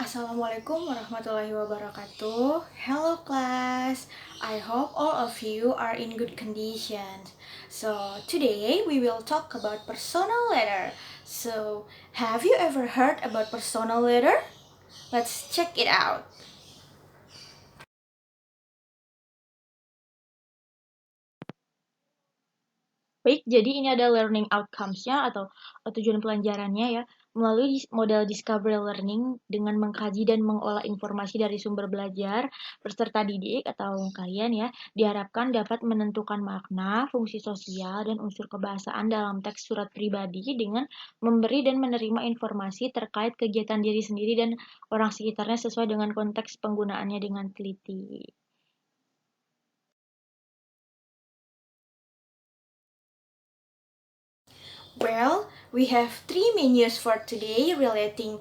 Assalamualaikum warahmatullahi wabarakatuh. Hello class. I hope all of you are in good condition. So today we will talk about personal letter. So have you ever heard about personal letter? Let's check it out. Baik, jadi ini ada learning outcomes-nya atau tujuan pelajarannya ya. Melalui model discovery learning dengan mengkaji dan mengolah informasi dari sumber belajar, peserta didik atau kalian ya, diharapkan dapat menentukan makna, fungsi sosial, dan unsur kebahasaan dalam teks surat pribadi dengan memberi dan menerima informasi terkait kegiatan diri sendiri dan orang sekitarnya sesuai dengan konteks penggunaannya dengan teliti. Well, we have three menus for today relating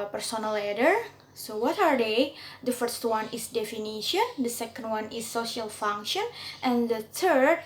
personal letter. So what are they? The first one is definition, the second one is social function, and the third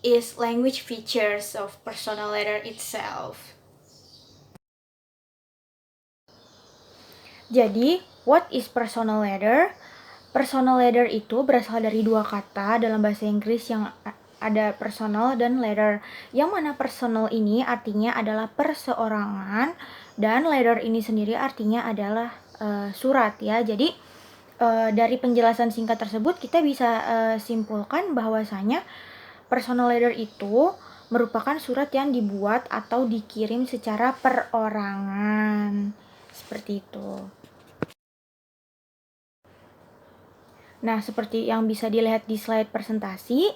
is language features of personal letter itself. Jadi, what is personal letter? Personal letter itu berasal dari dua kata dalam bahasa Inggris yang ada personal dan letter. Yang mana personal ini artinya adalah perseorangan dan letter ini sendiri artinya adalah surat ya. Jadi dari penjelasan singkat tersebut kita bisa simpulkan bahwasanya personal letter itu merupakan surat yang dibuat atau dikirim secara perorangan. Seperti itu. Nah, seperti yang bisa dilihat di slide presentasi,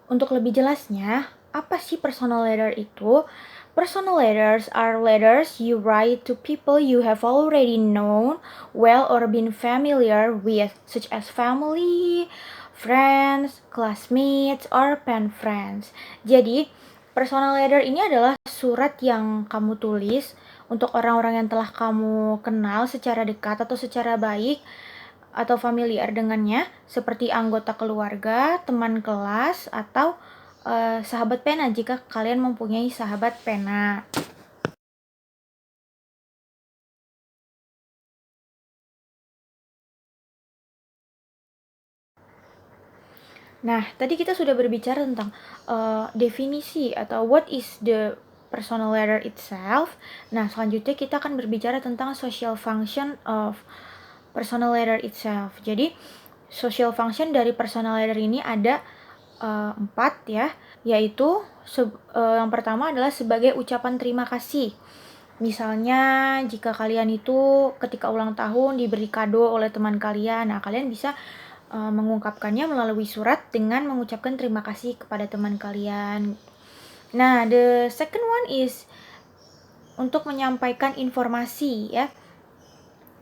untuk lebih jelasnya, apa sih personal letter itu? Personal letters are letters you write to people you have already known well or been familiar with, such as family, friends, classmates, or pen friends. Jadi, personal letter ini adalah surat yang kamu tulis untuk orang-orang yang telah kamu kenal secara dekat atau secara baik atau familiar dengannya, seperti anggota keluarga, teman kelas, atau sahabat pena jika kalian mempunyai sahabat pena. Nah, tadi kita sudah berbicara tentang definisi atau what is the personal letter itself. Nah, selanjutnya kita akan berbicara tentang social function of personal letter itself. Jadi, social function dari personal letter ini ada 4 ya, yaitu yang pertama adalah sebagai ucapan terima kasih. Misalnya jika kalian itu ketika ulang tahun diberi kado oleh teman kalian, nah kalian bisa mengungkapkannya melalui surat dengan mengucapkan terima kasih kepada teman kalian. Nah, the second one is untuk menyampaikan informasi ya.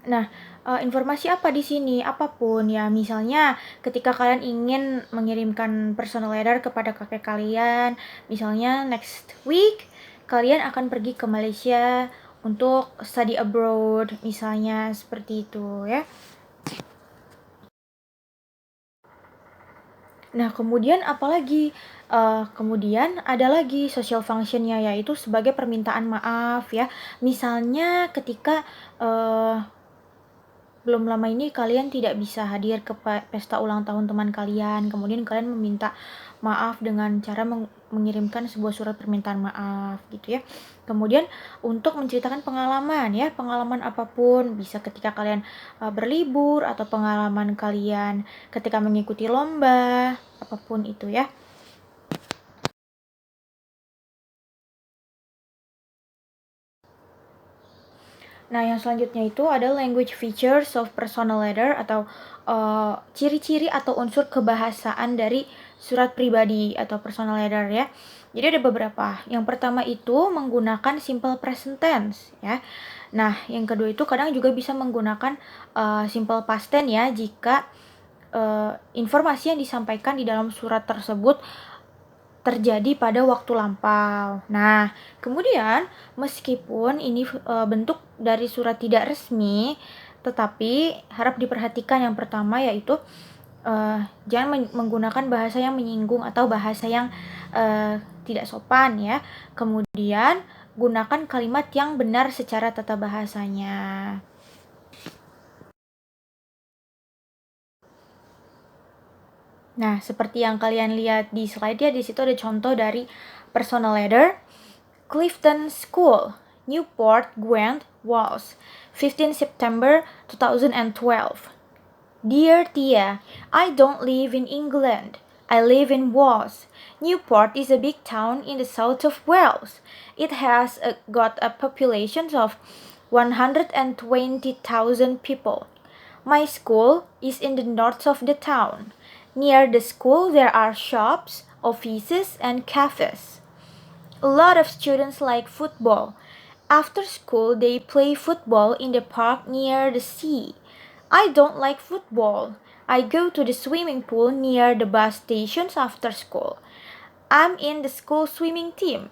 Nah, informasi apa di sini? Apapun ya, misalnya ketika kalian ingin mengirimkan personal letter kepada kakek kalian, misalnya next week kalian akan pergi ke Malaysia untuk study abroad, misalnya seperti itu ya. Nah, kemudian apalagi? Kemudian ada lagi social functionnya, yaitu sebagai permintaan maaf ya. Misalnya ketika belum lama ini kalian tidak bisa hadir ke pesta ulang tahun teman kalian, kemudian kalian meminta maaf dengan cara mengirimkan sebuah surat permintaan maaf gitu ya. Kemudian untuk menceritakan pengalaman ya, pengalaman apapun, bisa ketika kalian berlibur atau pengalaman kalian ketika mengikuti lomba, apapun itu ya. Nah, yang selanjutnya itu ada language features of personal letter atau ciri-ciri atau unsur kebahasaan dari surat pribadi atau personal letter ya. Jadi ada beberapa. Yang pertama itu menggunakan simple present tense ya. Nah, yang kedua itu kadang juga bisa menggunakan simple past tense ya jika informasi yang disampaikan di dalam surat tersebut terjadi pada waktu lampau. Nah, kemudian meskipun ini bentuk dari surat tidak resmi, tetapi harap diperhatikan yang pertama yaitu jangan menggunakan bahasa yang menyinggung atau bahasa yang tidak sopan ya. Kemudian gunakan kalimat yang benar secara tata bahasanya. Nah, seperti yang kalian lihat di slide ya, di situ ada contoh dari personal letter. Clifton School, Newport Gwent, Wales, 15 September 2012. Dear Tia, I don't live in England. I live in Wales. Newport is a big town in the south of Wales. It has got a population of 120,000 people. My school is in the north of the town. Near the school there are shops, offices, and cafes. A lot of students like football. After school, they play football in the park near the sea. I don't like football. I go to the swimming pool near the bus stations after school. I'm in the school swimming team.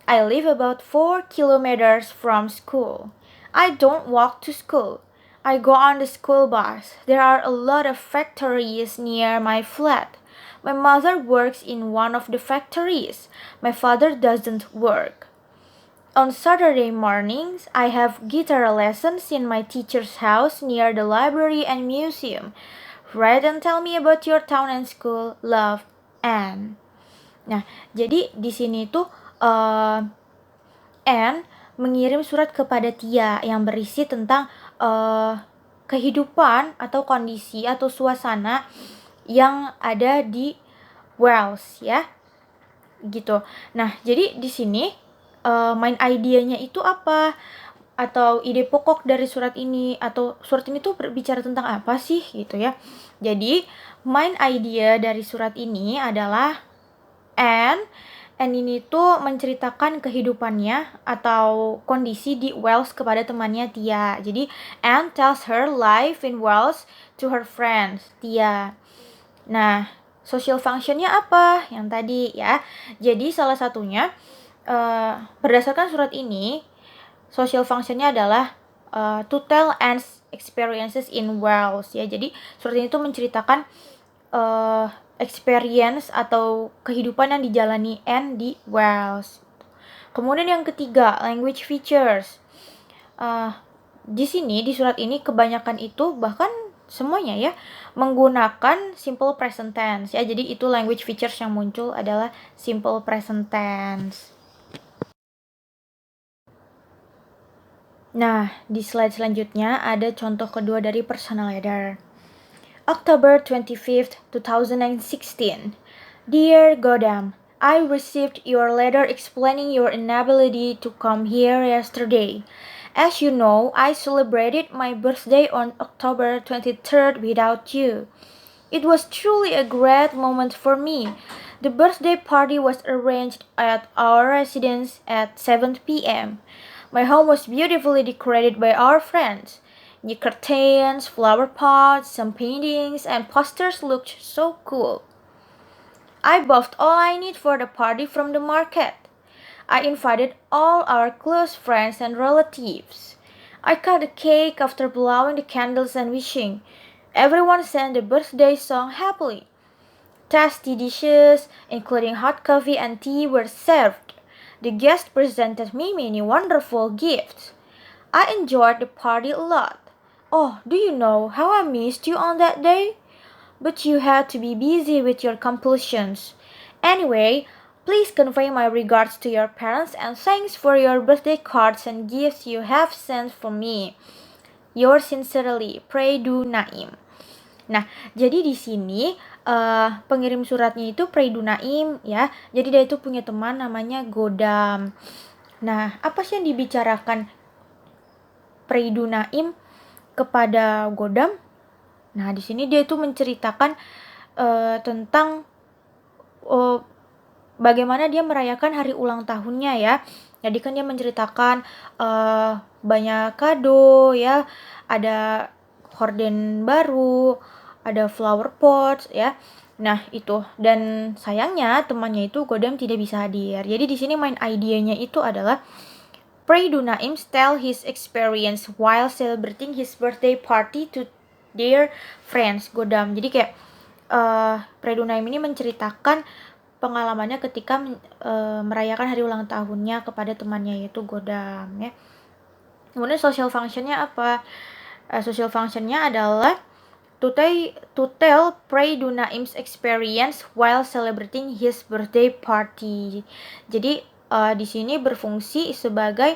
I live about 4 kilometers from school. I don't walk to school. I go on the school bus. There are a lot of factories near my flat. My mother works in one of the factories. My father doesn't work. On Saturday mornings, I have guitar lessons in my teacher's house near the library and museum. Write and tell me about your town and school. Love, Anne. Nah, jadi di sini tuh Anne mengirim surat kepada Tia yang berisi tentang kehidupan atau kondisi atau suasana yang ada di Wales ya, gitu. Nah, jadi di sini main idenya itu apa? Atau ide pokok dari surat ini, atau surat ini tuh berbicara tentang apa sih gitu ya. Jadi main idea dari surat ini adalah Anne ini tuh menceritakan kehidupannya atau kondisi di Wales kepada temannya Tia. Jadi Anne tells her life in Wales to her friends Tia. Nah, social functionnya apa? Yang tadi ya. Jadi salah satunya berdasarkan surat ini, social functionnya adalah to tell Anne's experiences in Wales ya. Jadi surat ini tuh menceritakan experience atau kehidupan yang dijalani Anne di Wales. Kemudian yang ketiga, language features. Di sini di surat ini kebanyakan itu bahkan semuanya ya menggunakan simple present tense ya. Jadi itu language features yang muncul adalah simple present tense. Nah, di slide selanjutnya ada contoh kedua dari personal letter. October 25th, 2016. Dear Godam, I received your letter explaining your inability to come here yesterday. As you know, I celebrated my birthday on October 23rd without you. It was truly a great moment for me. The birthday party was arranged at our residence at 7 p.m. My home was beautifully decorated by our friends. New curtains, flower pots, some paintings, and posters looked so cool. I bought all I need for the party from the market. I invited all our close friends and relatives. I cut a cake after blowing the candles and wishing. Everyone sang the birthday song happily. Tasty dishes, including hot coffee and tea, were served. The guests presented me many wonderful gifts. I enjoyed the party a lot. Oh, do you know how I missed you on that day? But you had to be busy with your compulsions. Anyway, please convey my regards to your parents and thanks for your birthday cards and gifts you have sent for me. Yours sincerely, Praidu Naim. Nah, jadi di sini pengirim suratnya itu Praidu Naim ya. Jadi dia itu punya teman namanya Godam. Nah, apa sih yang dibicarakan Praidu Naim kepada Godam? Nah, di sini dia itu menceritakan tentang bagaimana dia merayakan hari ulang tahunnya ya. Jadi kan dia menceritakan banyak kado ya, ada horden baru, ada flower pots ya. Nah, itu. Dan sayangnya temannya itu Godam tidak bisa hadir. Jadi di sini main idenya itu adalah Praidu Naim tell his experience while celebrating his birthday party to their friends Godam. Jadi kayak Praidu Naim ini menceritakan pengalamannya ketika merayakan hari ulang tahunnya kepada temannya yaitu Godam ya. Kemudian social functionnya apa? Social functionnya adalah to tell Praidu Naim's experience while celebrating his birthday party. Jadi di sini berfungsi sebagai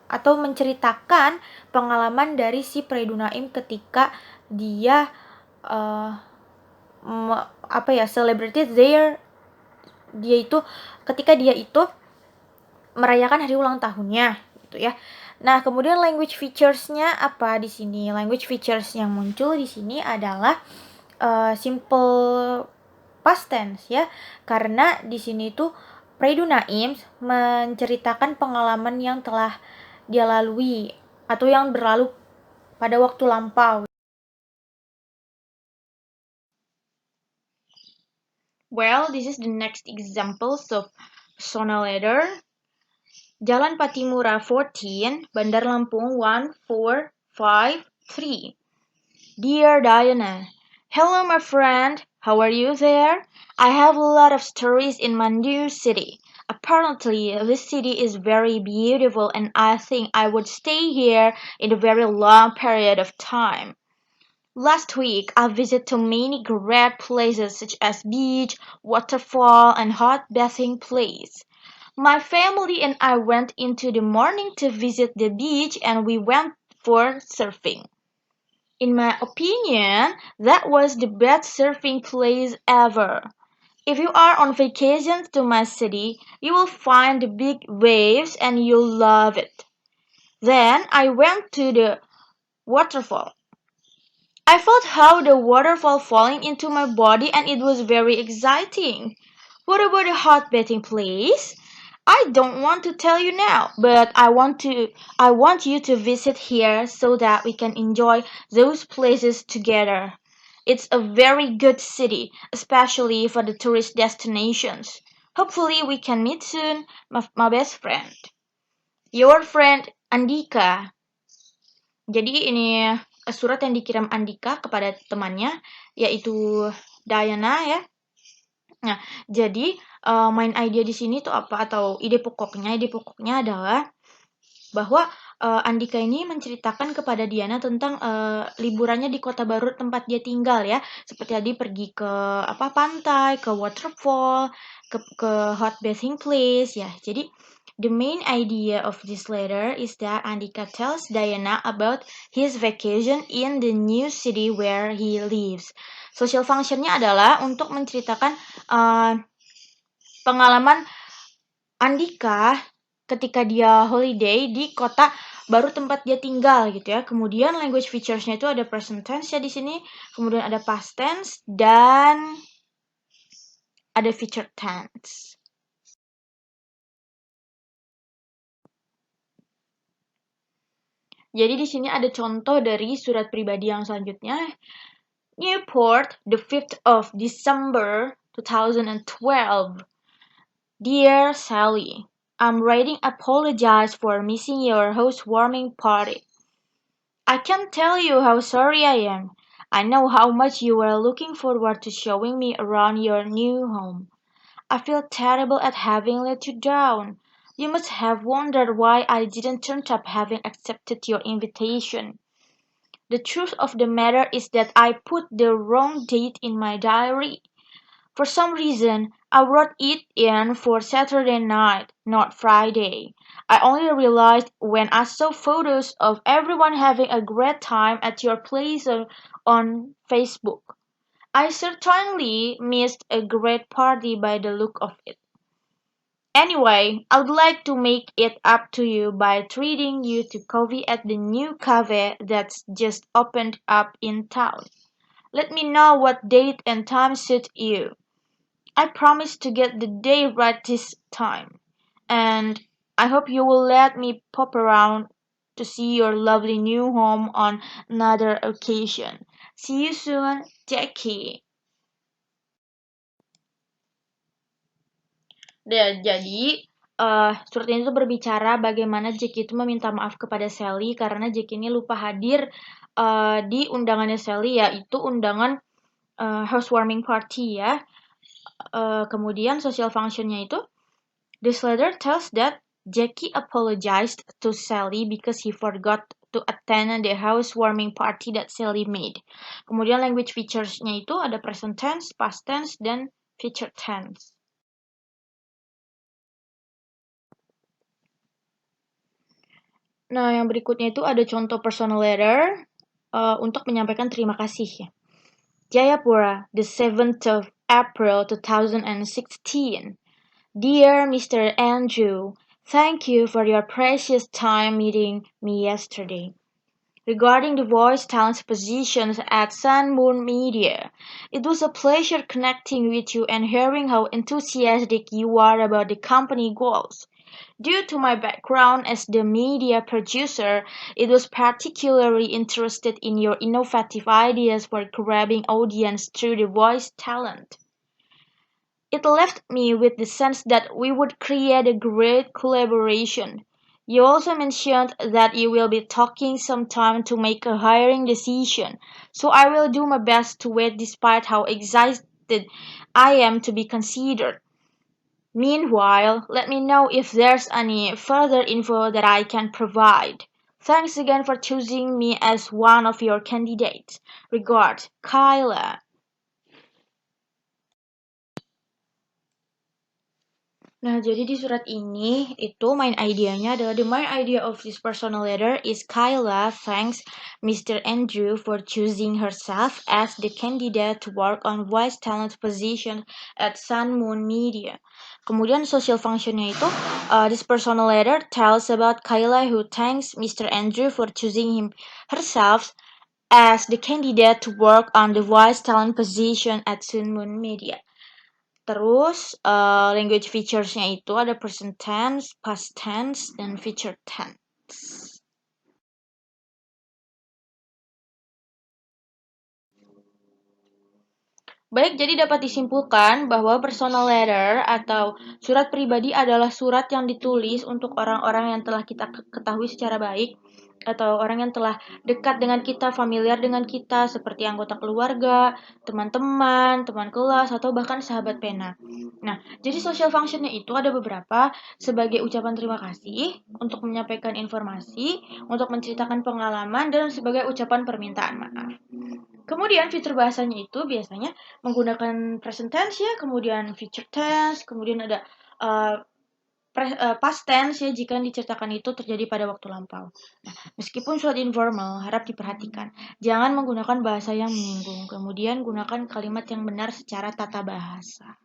atau menceritakan pengalaman dari si Praidu Naim ketika dia celebrated ketika dia itu merayakan hari ulang tahunnya gitu ya. Nah, kemudian language features-nya apa di sini? Language features yang muncul di sini adalah simple past tense ya. Karena di sini tuh Praidu Naim menceritakan pengalaman yang telah dia lalui atau yang berlalu pada waktu lampau. Well, this is the next examples of personal letter. Jalan Patimura 14, Bandar Lampung 1453. Dear Diana, hello my friend, how are you there? I have a lot of stories in my new city. Apparently, this city is very beautiful and I think I would stay here in a very long period of time. Last week, I visited too many great places such as beach, waterfall, and hot bathing place. My family and I went into the morning to visit the beach and we went for surfing. In my opinion, that was the best surfing place ever. If you are on vacation to my city, you will find the big waves and you'll love it. Then I went to the waterfall. I felt how the waterfall falling into my body and it was very exciting. What about a hot bathing place? I don't want to tell you now, but I want you to visit here so that we can enjoy those places together. It's a very good city, especially for the tourist destinations. Hopefully we can meet soon, my best friend. Your friend Andika. Jadi ini surat yang dikirim Andika kepada temannya yaitu Diana ya. Nah, jadi main idea di sini tuh apa atau ide pokoknya adalah bahwa Andika ini menceritakan kepada Diana tentang liburannya di kota baru tempat dia tinggal ya. Seperti tadi pergi ke pantai, ke waterfall, ke hot bathing place ya. Jadi the main idea of this letter is that Andika tells Diana about his vacation in the new city where he lives. Social functionnya adalah untuk menceritakan pengalaman Andika ketika dia holiday di kota baru tempat dia tinggal gitu ya. Kemudian language features-nya itu ada present tense ya di sini, kemudian ada past tense dan ada future tense. Jadi di sini ada contoh dari surat pribadi yang selanjutnya. Newport, the 5th of December 2012. Dear Sally, I'm writing apologize for missing your housewarming party. I can't tell you how sorry I am. I know how much you were looking forward to showing me around your new home. I feel terrible at having let you down. You must have wondered why I didn't turn up having accepted your invitation. The truth of the matter is that I put the wrong date in my diary. For some reason, I wrote it in for Saturday night, not Friday. I only realized when I saw photos of everyone having a great time at your place on Facebook. I certainly missed a great party by the look of it. Anyway, I would like to make it up to you by treating you to coffee at the new cafe that's just opened up in town. Let me know what date and time suit you. I promise to get the day right this time. And I hope you will let me pop around to see your lovely new home on another occasion. See you soon, Jackie. Jadi surat ini tuh berbicara bagaimana Jackie itu meminta maaf kepada Sally karena Jackie ini lupa hadir di undangannya Sally, yaitu undangan housewarming party ya. Kemudian social functionnya itu, this letter tells that Jackie apologized to Sally because he forgot to attend the housewarming party that Sally made. Kemudian language features-nya itu ada present tense, past tense, dan future tense. Nah, yang berikutnya itu ada contoh personal letter untuk menyampaikan terima kasih ya. Jayapura, the 7th of April 2016. Dear Mr. Andrew, thank you for your precious time meeting me yesterday. Regarding the voice talent positions at Sun Moon Media, it was a pleasure connecting with you and hearing how enthusiastic you are about the company goals. Due to my background as the media producer, it was particularly interested in your innovative ideas for grabbing audience through the voice talent. It left me with the sense that we would create a great collaboration. You also mentioned that you will be taking some time to make a hiring decision, so I will do my best to wait despite how excited I am to be considered. Meanwhile, let me know if there's any further info that I can provide. Thanks again for choosing me as one of your candidates. Regards, Kyla. Nah, jadi di surat ini itu main idenya adalah the main idea of this personal letter is Kyla thanks Mr. Andrew for choosing herself as the candidate to work on voice talent position at Sun Moon Media. Kemudian social functionnya itu this personal letter tells about Kyla who thanks Mr. Andrew for choosing herself as the candidate to work on the voice talent position at Sun Moon Media. Terus language features-nya itu ada present tense, past tense, dan future tense. Baik, jadi dapat disimpulkan bahwa personal letter atau surat pribadi adalah surat yang ditulis untuk orang-orang yang telah kita ketahui secara baik atau orang yang telah dekat dengan kita, familiar dengan kita, seperti anggota keluarga, teman-teman, teman kelas, atau bahkan sahabat pena. Nah, jadi social functionnya itu ada beberapa sebagai ucapan terima kasih, untuk menyampaikan informasi, untuk menceritakan pengalaman, dan sebagai ucapan permintaan maaf. Kemudian fitur bahasanya itu biasanya menggunakan present tense ya, kemudian future tense, kemudian ada past tense ya jika diceritakan itu terjadi pada waktu lampau. Nah, meskipun surat informal, harap diperhatikan. Jangan menggunakan bahasa yang menyinggung. Kemudian gunakan kalimat yang benar secara tata bahasa.